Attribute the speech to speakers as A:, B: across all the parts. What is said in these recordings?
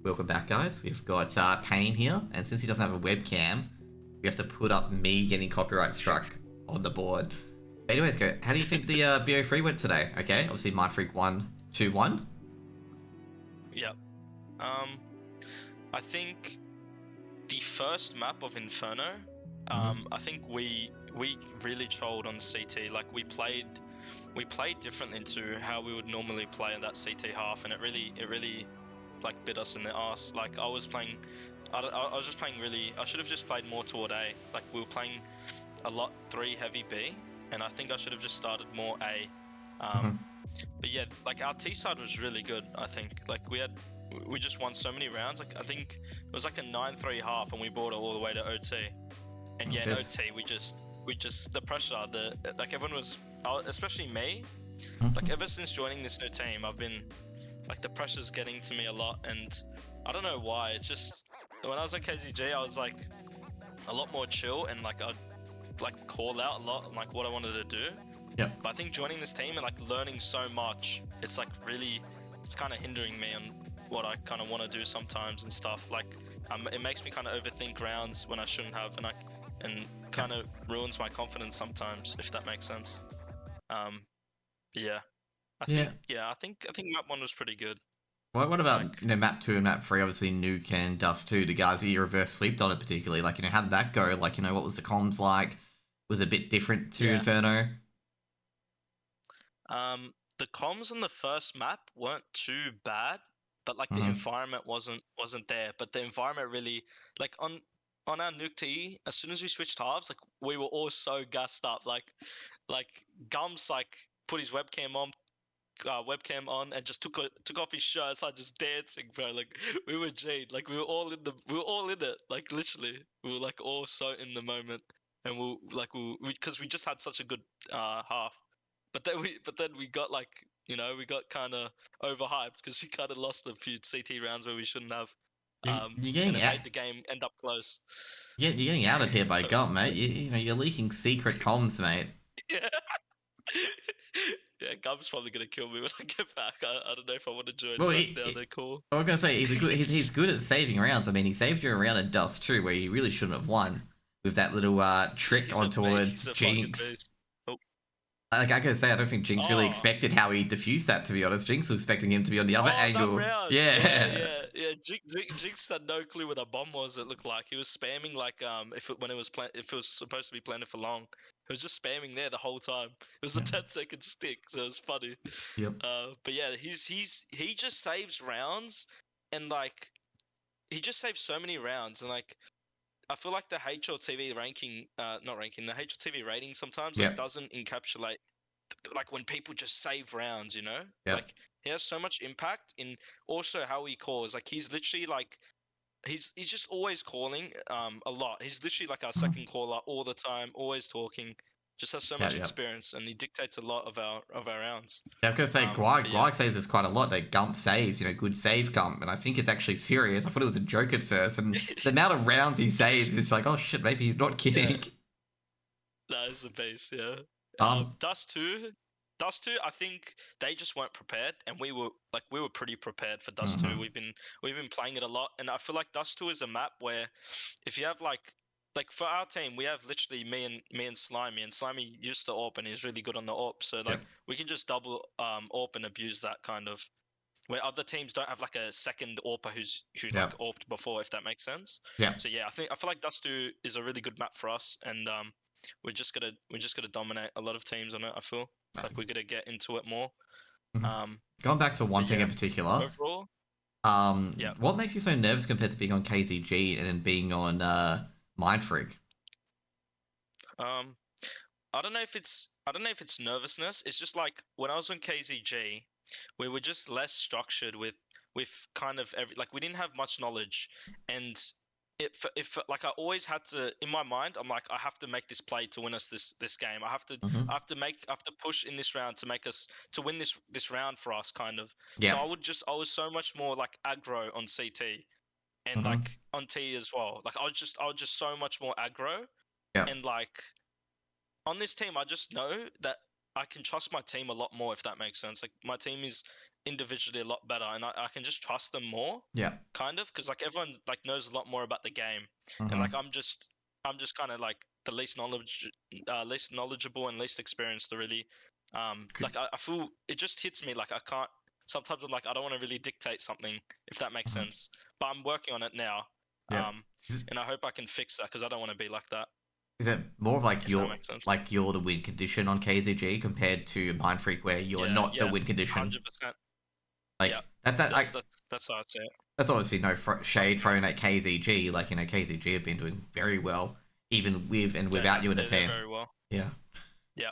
A: Welcome back, guys. We've got Payne here, and since he doesn't have a webcam, we have to put up me getting copyright struck on the board. But anyways, go. How do you think the BO3 went today? Okay, obviously Mindfreak won 2-1.
B: Yep. I think the first map of Inferno, I think we really trolled on CT. Like we played differently to how we would normally play in that CT half, and it really like bit us in the ass. Like I was playing, I was just playing really. I should have just played more toward A. Like we were playing a lot 3 heavy B, and I think I should have just started more A. But yeah, like our T side was really good. I think like we just won so many rounds. Like I think it was like a 9-3 half, and we brought it all the way to OT. And yeah, in OT we just the pressure, like everyone was, especially me. Like ever since joining this new team, I've been like the pressure's getting to me a lot, and I don't know why. It's just when I was at KZG, I was like a lot more chill, and like I'd like call out a lot, like what I wanted to do.
A: Yeah.
B: But I think joining this team and like learning so much, it's like really, it's kind of hindering me on what I kind of want to do sometimes and stuff. Like, it makes me kind of overthink rounds when I shouldn't have, and kind of ruins my confidence sometimes, if that makes sense. Yeah, I think map 1 was pretty good.
A: What about map 2 and map 3? Obviously Nuke and Dust 2, the guys that you reverse sweeped on it particularly. Like, how did that go? Like, what was the comms like? Was it a bit different to Inferno?
B: The comms on the first map weren't too bad, but like the environment wasn't there. But the environment really, like on our nuke T, as soon as we switched halves, like we were all so gassed up. Like Gums like put his webcam on and just took off his shirt, started just dancing, bro. Like we were G'd, like we were all in it. Like literally, we were like all so in the moment, and because we just had such a good half. But then we got like, we got kind of overhyped because we kind of lost a few CT rounds where we shouldn't have.
A: You're getting
B: and it made the game end up close.
A: You're getting outed here by
B: So,
A: Gump, mate. You're leaking secret comms, mate.
B: yeah. Yeah, Gum's probably gonna kill me when I get back. I don't know if I want to join,
A: Well,
B: but now they're cool.
A: I was gonna say he's good at saving rounds. I mean, he saved you a round at Dust too, where you really shouldn't have won with that little trick on towards Jinx. Like I gotta say, I don't think Jinx really expected how he diffused that. To be honest, Jinx was expecting him to be on the other angle.
B: That round.
A: Yeah.
B: Jinx had no clue where the bomb was. It looked like he was spamming like if it was supposed to be planted for long, he was just spamming there the whole time. It was a 10-second stick, so it was funny.
A: Yep.
B: But yeah, he just saves rounds, and like he just saves so many rounds, and like I feel like the HLTV ranking, not ranking, the HLTV rating sometimes like doesn't encapsulate like when people just save rounds, like he has so much impact in also how he calls. Like he's literally like he's just always calling a lot. He's literally like our second caller all the time, always talking. Just has so much experience, and he dictates a lot of our rounds.
A: Yeah, I'm gonna say Guag says it's quite a lot that Gump saves, good save Gump, and I think it's actually serious. I thought it was a joke at first, and the amount of rounds he saves is like, oh shit, maybe he's not kidding.
B: That is the base, yeah. Dust 2, I think they just weren't prepared, and we were pretty prepared for Dust 2. We've been playing it a lot, and I feel like Dust 2 is a map where if you have like for our team, we have literally me and Slimy, and Slimy used to AWP and he's really good on the AWP, so like we can just double AWP and abuse that kind of. Where other teams don't have like a second AWPer who like AWPed before, if that makes sense.
A: Yeah.
B: So yeah, I feel like Dust 2 is a really good map for us, and we're just gonna dominate a lot of teams on it. I feel like we're gonna get into it more.
A: Going back to one thing in particular.
B: Overall,
A: what makes you so nervous compared to being on KZG and then being on Mindfreak?
B: I don't know if it's nervousness. It's just like when I was on KZG, we were just less structured with kind of we didn't have much knowledge, and if like I always had to, in my mind, I'm like, I have to make this play to win us this game. I have to push in this round to make us to win this round for us, kind of. So I was so much more like aggro on CT and like on T as well. Like I was just so much more aggro, and like on this team, I just know that I can trust my team a lot more, if that makes sense. Like my team is individually a lot better, and I can just trust them more.
A: Yeah.
B: Kind of, because like everyone like knows a lot more about the game, and like I'm just kind of like the least knowledgeable and least experienced to really like I feel it just hits me like I can't. Sometimes I'm like I don't want to really dictate something, if that makes sense, but I'm working on it now.
A: Yeah.
B: And I hope I can fix that because I don't want to be like that.
A: Is it more of
B: If that makes sense.
A: you're the win condition on KZG compared to Mindfreak where you're
B: Yeah,
A: not the
B: yeah,
A: win condition?
B: 100%.
A: Like
B: Yeah,
A: that like
B: that's how I say it.
A: that's obviously no shade
B: Something
A: thrown
B: else.
A: at KZG. Like, you know, KZG have been doing very well, even with and
B: They
A: without
B: have.
A: you in a
B: They do
A: team.
B: very well.
A: Yeah.
B: Yeah.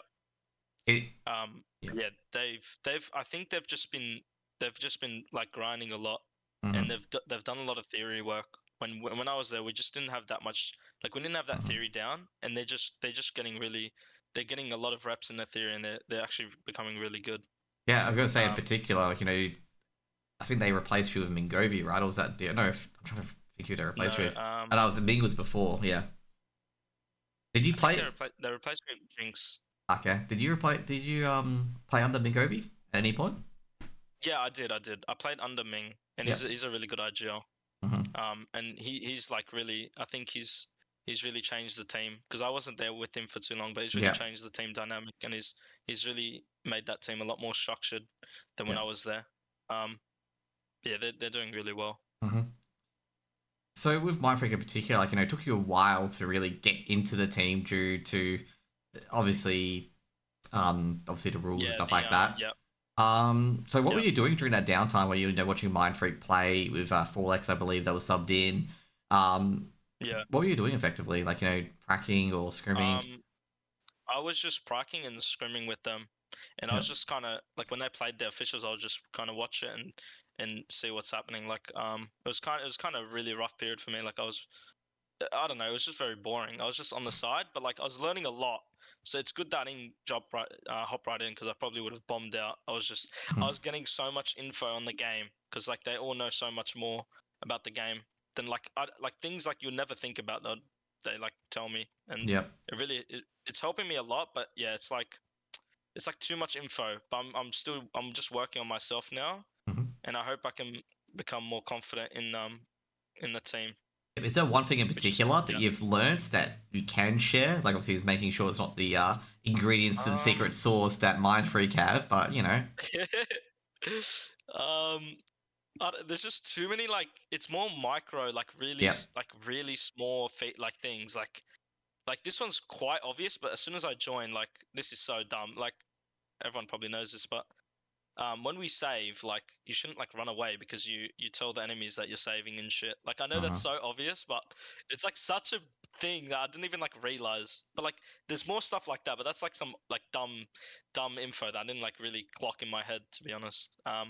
A: It, yeah.
B: Yeah. They've. I think they've just been like grinding a lot,
A: Mm-hmm.
B: and they've done a lot of theory work. When I was there, we just didn't have that much. Like we didn't have that
A: Mm-hmm.
B: theory down, and they're just getting really. They're getting a lot of reps in their theory, and they're actually becoming really good.
A: Yeah, I was gonna say in
B: Um.
A: particular, like, you know, I think they replaced you with Mingovi, right? Or was that? No, I'm trying to think who they replaced
B: No.
A: you with. And I was Ming was before. Yeah. Did you
B: I think
A: play?
B: they replaced me with Jinx.
A: Okay. Did you play? Did you play under Mingovi at any point?
B: Yeah, I did. I did. I played under Ming, and
A: Yeah.
B: he's a really good IGL.
A: Mm-hmm.
B: And he's like really. I think he's really changed the team because I wasn't there with him for too long, but he's really
A: Yeah.
B: changed the team dynamic, and he's really made that team a lot more structured than when
A: Yeah.
B: I was there. Um, yeah, they're doing really well.
A: Mm-hmm. So with Mindfreak in particular, like, you know, it took you a while to really get into the team due to obviously the rules and
B: Yeah,
A: stuff like that.
B: yeah,
A: So what were
B: yeah.
A: you doing during that downtime where you know watching Mindfreak play with Forlex, I believe that was subbed in.
B: Yeah.
A: What were you doing effectively? Like, you know, pracking or scrimming?
B: Um, I was just pracking and scrimming with them, and I
A: Yeah.
B: was just kind of like when they played the officials, I was just kind of watch it and see what's happening. Like it was kind of a really rough period for me. Like I don't know, it was just very boring. I was just on the side, but like I was learning a lot. So it's good that I didn't hop right in because I probably would have bombed out. I was getting so much info on the game because like they all know so much more about the game than like things like you'll never think about that they like tell me, and
A: Yep.
B: it's helping me a lot. But yeah, it's like too much info. But I'm just working on myself now,
A: Mm-hmm.
B: and I hope I can become more confident in the team.
A: Is there one thing in
B: Which is
A: particular that
B: yeah.
A: you've learned that you can share? Like, obviously, is making sure it's not the ingredients to the secret
B: Um.
A: sauce that Mindfreak have, but you know.
B: um. There's just too many like it's more micro like
A: Yep.
B: like really small like things like this one's quite obvious, but as soon as I join, like this is so dumb. Like everyone probably knows this, but when we save, like you shouldn't like run away because you tell the enemies that you're saving and shit. Like I know
A: Uh-huh.
B: that's so obvious, but it's like such a thing that I didn't even like realize. But like there's more stuff like that, but that's like some like dumb info that I didn't like really clock in my head, to be honest.
A: Yeah.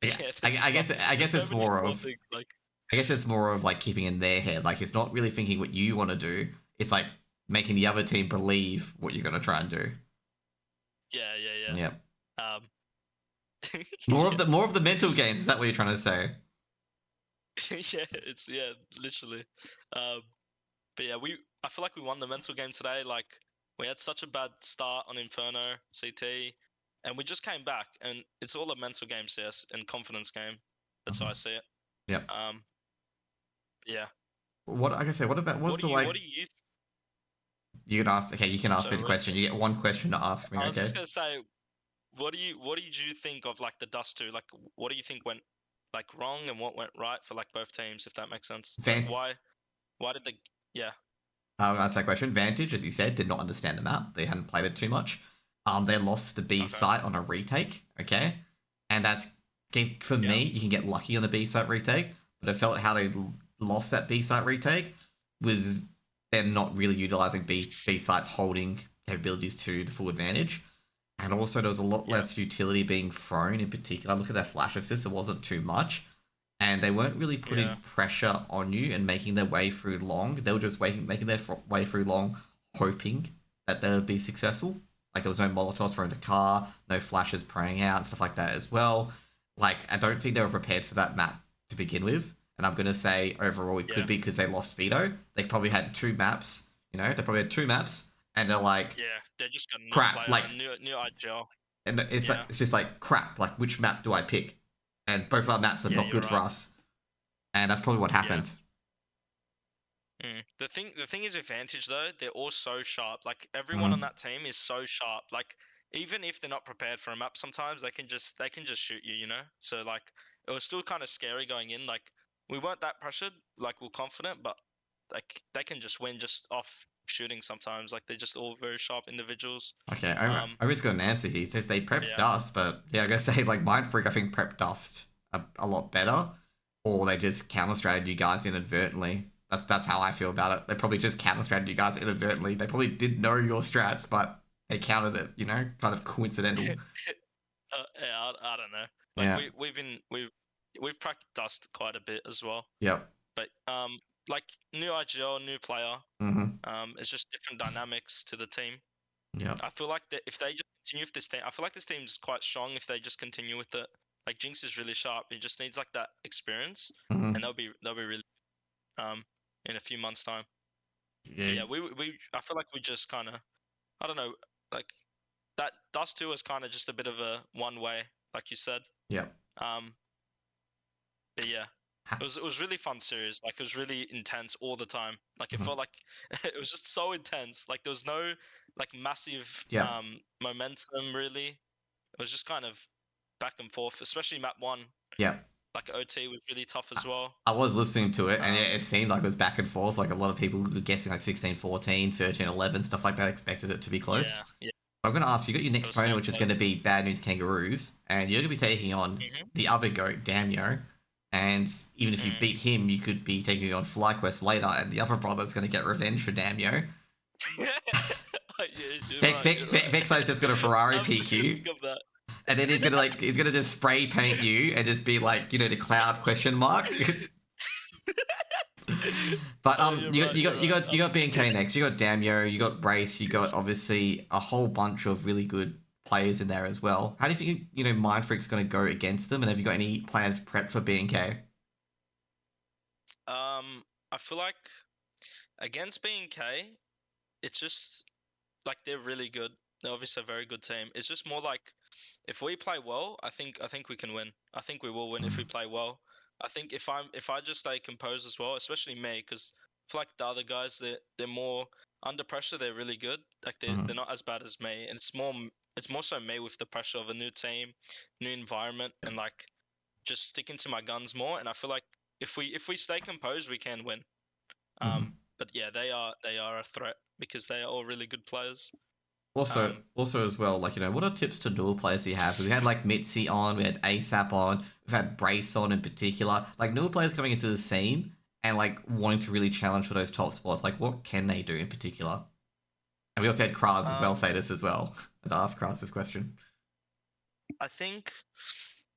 B: Yeah, there's just
A: I
B: there's
A: guess
B: so
A: it's
B: many
A: more
B: small
A: of
B: things like
A: I guess it's more of like keeping in their head. Like, it's not really thinking what you want to do. It's like making the other team believe what you're gonna try and do.
B: yeah.
A: Yep.
B: Um,
A: More of the mental games. Is that what you're trying to say?
B: yeah, it's yeah, literally. Um, but yeah, I feel like we won the mental game today. Like we had such a bad start on Inferno CT, and we just came back, and it's all a mental game, CS, and confidence game. That's how I see it.
A: Yep.
B: Um, yeah.
A: What like I say? What about
B: What
A: what's
B: do
A: the
B: you?
A: like?
B: What do you?
A: You can ask. Okay, you can ask me
B: Sorry,
A: the
B: what was
A: question. You get one question to ask me.
B: I was
A: Okay.
B: just gonna say, what do you? What did you think of like the Dust 2? Like, what do you think went like wrong and what went right for like both teams? If that makes sense. Like,
A: Van.
B: why did the? Yeah.
A: I'll ask that question. Vantage, as you said, did not understand the map. They hadn't played it too much. They lost the B
B: Okay.
A: site on a retake. Okay, and that's for
B: Yeah.
A: me. You can get lucky on a B site retake, but I felt how they lost that B site retake was them not really utilizing B sites holding capabilities to the full advantage. And also, there was a lot
B: Yeah.
A: less utility being thrown in particular. Look at that flash assist, it wasn't too much. And they weren't really putting
B: Yeah.
A: pressure on you and making their way through long. They were just making their way through long, hoping that they would be successful. Like, there was no Molotovs thrown to car, no flashes praying out, stuff like that as well. Like, I don't think they were prepared for that map to begin with. And I'm going to say overall it could
B: Yeah.
A: be because they lost Veto. They probably had two maps, you know, they probably had two maps, and they're like,
B: Yeah. They just got a new
A: crap,
B: player,
A: like,
B: a new IGL.
A: and it's like
B: Yeah.
A: it's just like crap. Like which map do I pick? And both our maps are
B: Yeah,
A: not
B: you're
A: good for
B: right.
A: us, and that's probably what
B: Yeah.
A: happened.
B: The thing is advantage though, they're all so sharp. Like everyone on
A: Mm.
B: that team is so sharp. Like even if they're not prepared for a map, sometimes they can just shoot you, you know? So like it was still kind of scary going in. Like we weren't that pressured, like we're confident, but like they can just win just off shooting sometimes. Like they're just all very sharp individuals.
A: Okay,
B: Um
A: I always got an answer here. He says they prep
B: yeah.
A: dust, but yeah, I gotta say like Mindfreak I think prep dust a lot better, or they just counter strategy you guys inadvertently. That's how I feel about it. They probably just counter strategy you guys inadvertently. They probably did know your strats, but they countered it. You know, kind of coincidental.
B: Yeah, I don't know. Like
A: Yeah.
B: we've practiced dust quite a bit as well.
A: Yep.
B: But like new IGL, new player,
A: Mhm.
B: it's just different dynamics to the team.
A: Yep.
B: I feel like that if they just continue with this team, I feel like this team's quite strong if they just continue with it. Like Jinx is really sharp. He just needs like that experience, and
A: Mhm.
B: they'll be really um in a few months' time. But
A: Yeah.
B: yeah, we I feel like we just kind of I don't know like that Dust 2 is kind of just a bit of a one way, like you said.
A: Yep.
B: Um, but yeah, it was really fun series. Like it was really intense all the time. Like it
A: Mhm.
B: felt like it was just so intense. Like there was no like massive
A: Yep.
B: momentum really. It was just kind of back and forth, especially map one.
A: Yep.
B: Like OT was really tough as well.
A: I was listening to it, and
B: Um,
A: it seemed like it was back and forth. Like a lot of people were guessing like 16, 14, 13, 11, stuff like that, expected it to be
B: yeah,
A: close.
B: yeah,
A: I'm going to ask you got your
B: it
A: next
B: was so
A: opponent, which is going
B: close.
A: to be Bad News Kangaroos, and you're going to be taking on
B: Hmm.
A: the other goat, Damio. And even if you
B: Mm.
A: beat him, you could be taking on FlyQuest later, and the other brother's going to get revenge for Damio.
B: Yeah, you're right. You're right.
A: Vexo's just going to Ferrari
B: I was just gonna
A: PQ,
B: think of that.
A: and then he's gonna just spray paint you and just be like, the cloud question mark. But
B: Oh, you're right. You're right.
A: you got BNK next. You got Damio. You got Brace. You got obviously a whole bunch of really good players in there as well. How do you think Mindfreak's going to go against them? And have you got any plans prepped for BNK?
B: I feel like against BNK, it's just like they're really good. They're obviously a very good team. It's just more like if we play well, I think we can win. I think we will win if we
A: Mm-hmm.
B: play well. I think if I just stay composed as well, especially me, because I feel like the other guys they're more under pressure. They're really good. Like they're not as bad as me, and it's more so me with the pressure of a new team, new environment, and like just sticking to my guns more. And I feel like if we stay composed, we can win.
A: Mm-hmm.
B: But yeah, they are a threat because they are all really good players.
A: Also,
B: Um,
A: also as well, like what are tips to dual players you have? We had like Mitzi on, we had ASAP on, we've had Brace on in particular. Like newer players coming into the scene and like wanting to really challenge for those top spots. Like what can they do in particular? And we also had Kraz as well
B: um,
A: say this as well. And ask Kraz this question.
B: I think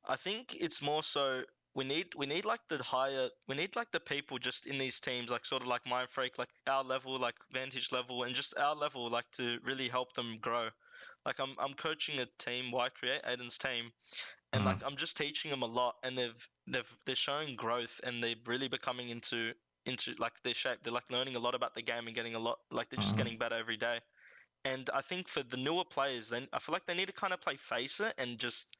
B: I think it's more so we need like the people just in these teams like sort of like Mindfreak like our level like Vantage level and just our level like to really help them grow. Like I'm coaching a team Y Create Aiden's team and
A: Mm,
B: like I'm just teaching them a lot and they're showing growth and they're really becoming into like their shape. They're like learning a lot about the game and getting a lot like they're just
A: mm,
B: getting better every day. And I think for the newer players, then I feel like they need to kind of play face it and just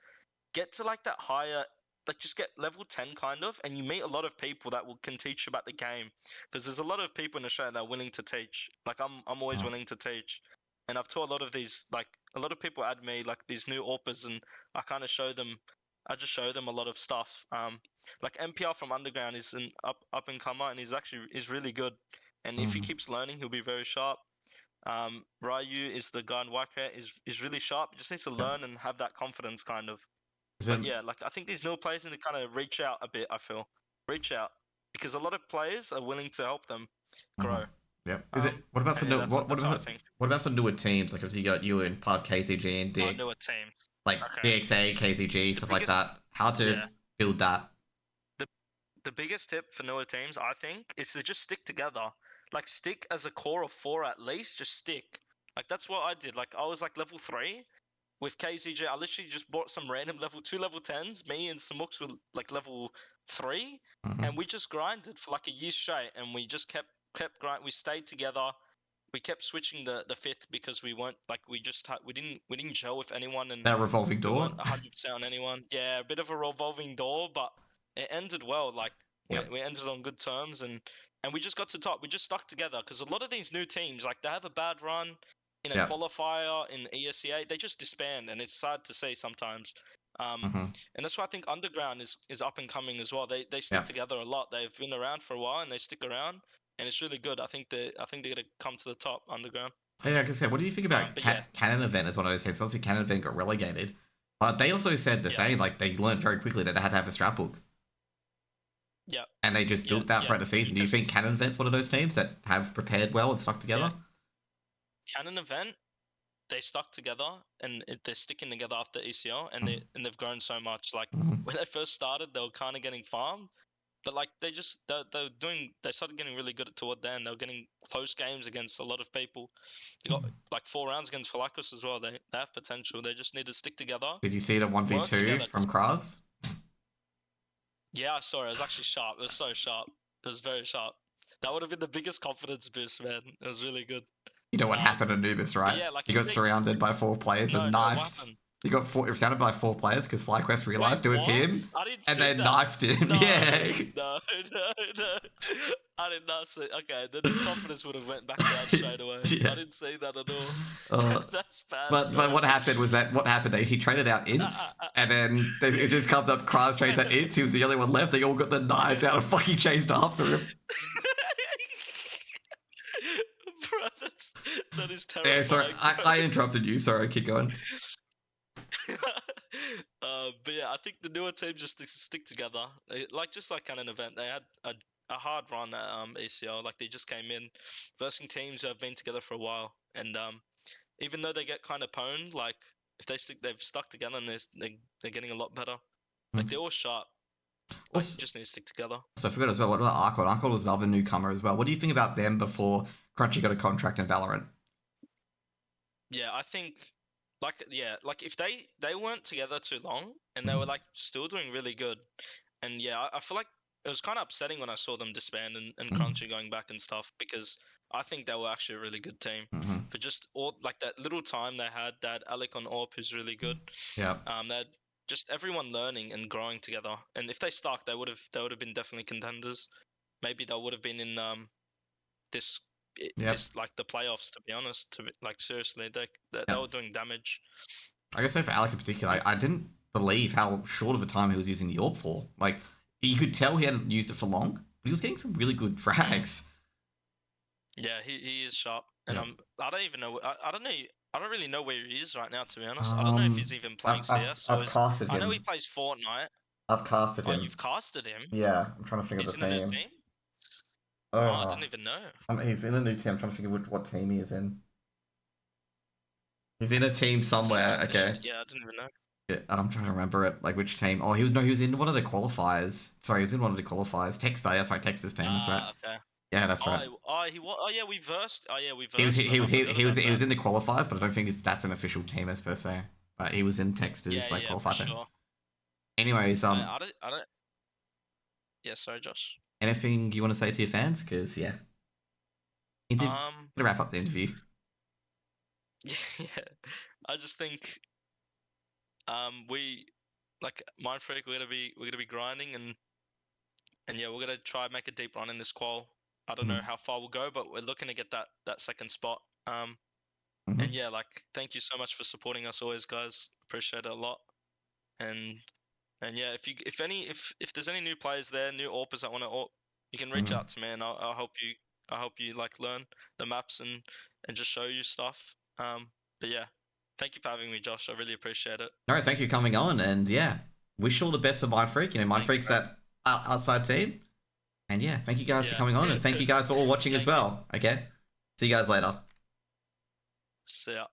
B: get to like that higher like just get level 10 kind of and you meet a lot of people that can teach you about the game because there's a lot of people in Australia that are willing to teach like I'm always
A: mm,
B: willing to teach and I've taught a lot of these like a lot of people add me like these new AWPers and I kind of show them I just show them a lot of stuff like MPR from Underground is an up and comer and he's really good and if he
A: mm.
B: keeps learning he'll be very sharp Ryu is the guy in Whitecat is really sharp. He just needs to
A: Yep.
B: learn and have that confidence kind of.
A: Is it,
B: But yeah, like I think these new players need to kind of reach out a bit. I feel reach out because a lot of players are willing to help them
A: mhm.
B: grow.
A: Yep. Is it? What about for
B: And yeah,
A: new?
B: that's
A: What
B: that's how I
A: about
B: think.
A: newer teams? Like if you got you in part of KCG and
B: Oh,
A: DX,
B: newer teams.
A: like
B: Okay.
A: DXA, KCG,
B: The
A: stuff like
B: biggest,
A: that. How to
B: yeah,
A: build that?
B: the the biggest tip for newer teams, I think, is to just stick together. Like stick as a core of four at least. Just stick. Like that's what I did. Like I was like level 3 with KCG, I literally just bought some random level 10s. Me and Samux were like level 3,
A: Mm-hmm.
B: and we just grinded for like a year straight, and we just kept grind. We stayed together, we kept switching the fifth because we weren't like we didn't gel with anyone, and
A: That revolving
B: we
A: door.
B: weren't 100% on anyone. Yeah, a bit of a revolving door, but it ended well. Like we ended on good terms, and we just got to top. We just stuck together because a lot of these new teams, like they have a bad run in a qualifier in ESCA, they just disband, and it's sad to say sometimes. And that's why I think Underground is up and coming as well. They stick together a lot. They've been around for a while and they stick around, and it's really good. I think they're gonna come to the top, Underground.
A: Hey, like I said, what do you think about Canon Event as one of those things? Obviously, Canon Event got relegated, but they also said the same. Like they learned very quickly that they had to have a strap book.
B: Yeah.
A: And they just built that throughout the season. Do you think Canon Event's one of those teams that have prepared well and stuck together?
B: Canon Event, they stuck together and they're sticking together after ECL, and they've grown so much. Like when they first started, they were kind of getting farmed, but like they started getting really good toward the end. They were getting close games against a lot of people. They got like 4 rounds against Falakos as well. They have potential. They just need to stick together.
A: Did you see the 1v2 from Kraz?
B: Yeah, I saw it. It was actually sharp. It was so sharp. It was very sharp. That would have been the biggest confidence boost, man. It was really good.
A: You know what happened to Anubis, right?
B: Yeah, like
A: he got surrounded by 4 players and knifed. He got surrounded by 4 players because FlyQuest realized it was him, and they knifed him.
B: No,
A: yeah.
B: No. I did not see. Okay, then his confidence would have went back down straight away. I didn't see that at all. That's bad.
A: But what happened was he traded out Ints, and then it just comes up. Kraz trades out Ints. He was the only one left. They all got the knives out and fucking chased after him.
B: Bro, that is terrifying.
A: Yeah, sorry, I interrupted you. Sorry, keep going.
B: But yeah, I think the newer team just stick together. Just like Canon Event, they had a hard run at ECL. Like they just came in versing teams who have been together for a while, and even though they get kind of pwned, like if they've stuck together, and they're getting a lot better. Like they're all sharp. Like, just need to stick together. So
A: I forgot as well. What about Arcod? Arcod was another newcomer as well. What do you think about them before Crunchy got a contract in Valorant?
B: Yeah, I think like if they weren't together too long and they were like still doing really good, and I feel like it was kind of upsetting when I saw them disband and Crunchy going back and stuff, because I think they were actually a really good team for just all like that little time they had. That Alec on AWP who's really good.
A: Yeah.
B: They had just everyone learning and growing together, and if they stuck, they would have been definitely contenders. Maybe they would have been in this like the playoffs, to be honest. Seriously, they were doing damage.
A: I guess so for Alec in particular, I didn't believe how short of a time he was using the AWP for. Like you could tell he hadn't used it for long, but he was getting some really good frags.
B: Yeah, he is sharp, and I don't even know. I don't know. I don't really know where he is right now, to be honest. I don't know if he's even playing CS.
A: I've casted him.
B: I know he plays Fortnite.
A: I've casted him.
B: Oh, you've casted him?
A: Yeah, I'm trying to think of the team.
B: He's in a new team?
A: Oh,
B: I didn't even know.
A: He's in a new team. I'm trying to think of what team he is in. He's in a team somewhere. Okay.
B: Yeah, I didn't even know.
A: Yeah, I'm trying to remember it. Like which team? Oh, he was in one of the qualifiers. Sorry, he was in one of the qualifiers. Texter. That's right. Texter's team. That's right.
B: Okay.
A: Yeah, that's right.
B: We versed. We versed.
A: He was in the qualifiers, but I don't think that's an official team as per se. But he was in Texter's qualifier team. Sure. Anyways,
B: I don't. Yeah, sorry, Josh.
A: Anything you want to say to your fans? Because gonna wrap up the interview.
B: Yeah, I just think we like Mindfreak. We're gonna be grinding, and we're gonna try and make a deep run in this qual. I don't know how far we'll go, but we're looking to get that second spot. And thank you so much for supporting us always, guys. Appreciate it a lot. And if there's any new players there, new AWPers that want to AWP, you can reach out to me, and I'll help you like learn the maps and just show you stuff. But yeah, thank you for having me, Josh. I really appreciate it.
A: No, thank you for coming on, and wish you all the best for Mindfreak. Mindfreak's that outside team. And thank you guys for coming on, and thank you guys for all watching as well. Okay, see you guys later.
B: See ya.